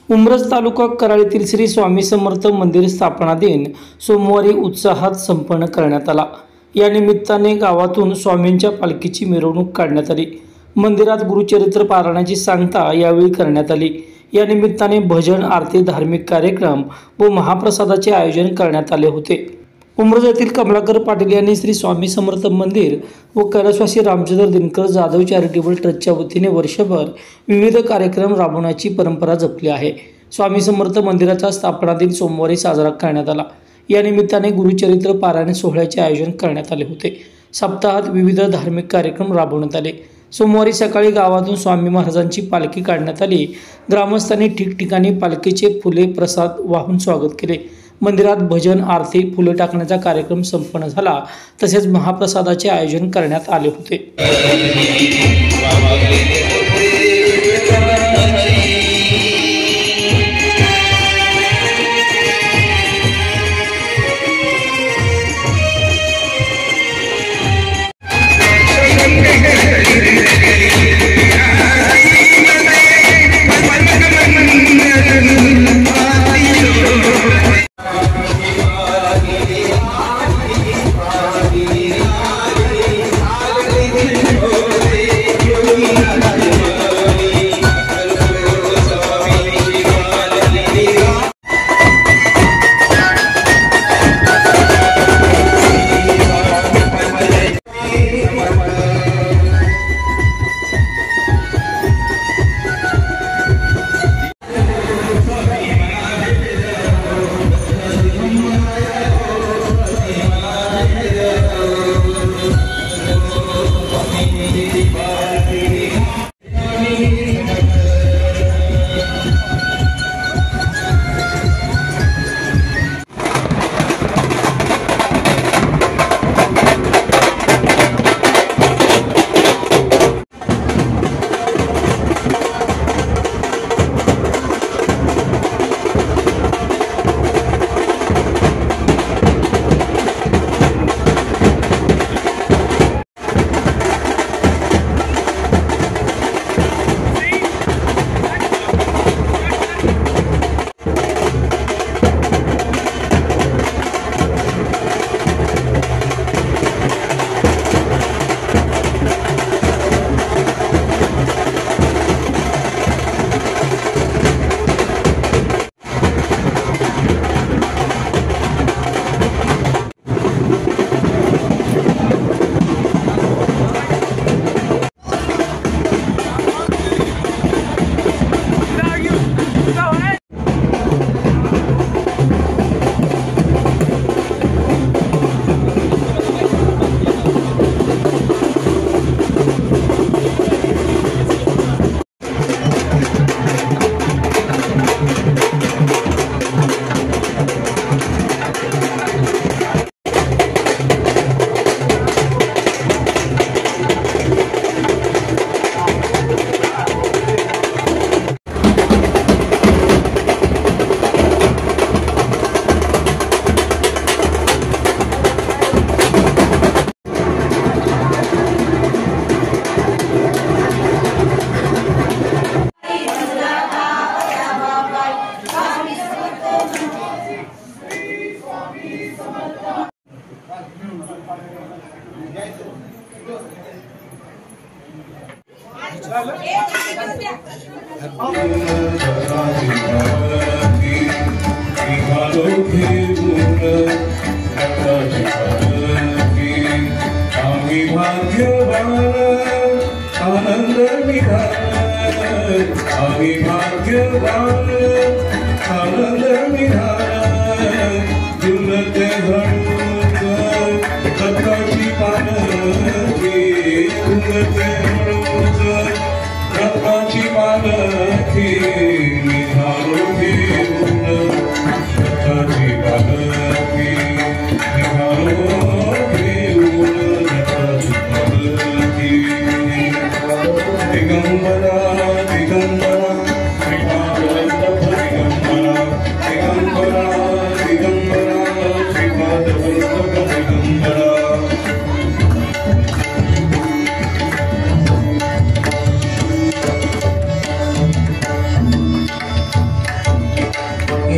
उमरज तालुका कराळीतील श्री स्वामी समर्थ मंदिर स्थापना दिन सोमवारी उत्साहात संपन्न करण्यात आला। या निमित्ताने गावातून स्वामींच्या पालखीची मिरवणूक काढण्यात आली। मंदिरात गुरुचरित्र पारायणाची सांगता यावेळी करण्यात आली। या निमित्ताने भजन, आरती, धार्मिक कार्यक्रम व महाप्रसादाचे आयोजन करण्यात आले होते। उमरज येथील कमलाकर पाटील यांनी श्री स्वामी समर्थ मंदिर व कैलासवासी रामचंद्र दिनकर जाधव चॅरिटेबल ट्रस्टच्या वतीने वर्षभर विविध कार्यक्रम राबवण्याची परंपरा जपली आहे। स्वामी समर्थ मंदिराचा स्थापना दिन सोमवारी साजरा करण्यात आला। या निमित्ताने गुरुचरित्र पारायण सोहळ्याचे आयोजन करण्यात आले होते। सप्ताहात विविध धार्मिक कार्यक्रम राबवण्यात आले। सोमवारी सकाळी गावातून स्वामी महाराजांची पालखी काढण्यात आली। ग्रामस्थांनी ठिकठिकाणी पालखीचे फुले प्रसाद वाहून स्वागत केले। मंदिरात भजन, आरती, फुले टाकण्याचा कार्यक्रम संपन्न झाला। तसेच महाप्रसादाचे आयोजन करण्यात आले होते।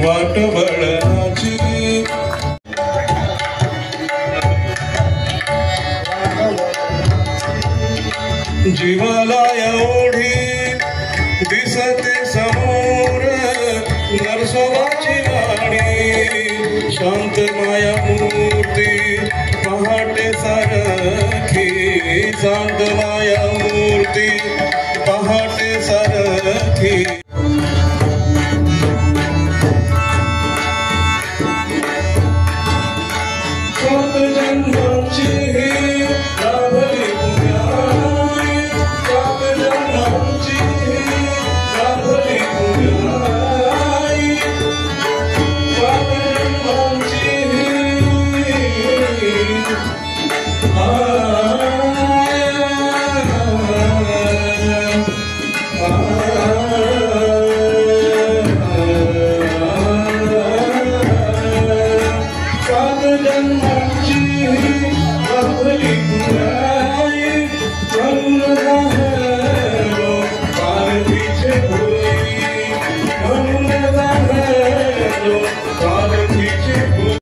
वाट वळणाची जीवाला एवढी दिसते समोर नरसोबाची वाणी शांत माया मूर्ती पहाटे सारखी शांत माया मूर्ती पहाटे सारखी सात जन्मांची लाभली पुण्याई सात जन्मांची लाभली पुण्याई सात जन्मांची सात जन्मांची लाभली पुण्याई म्हणून राहिलो पालखीचे भोई म्हणून राहिलो पालखीचे भोई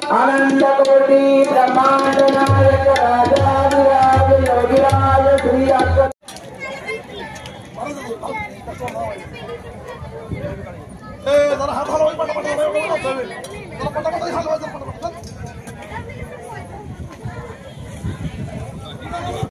अनंत कोटि ब्रह्मांड नायक राजाधिराज योगिराज श्री जरा हात हलवाय पटापट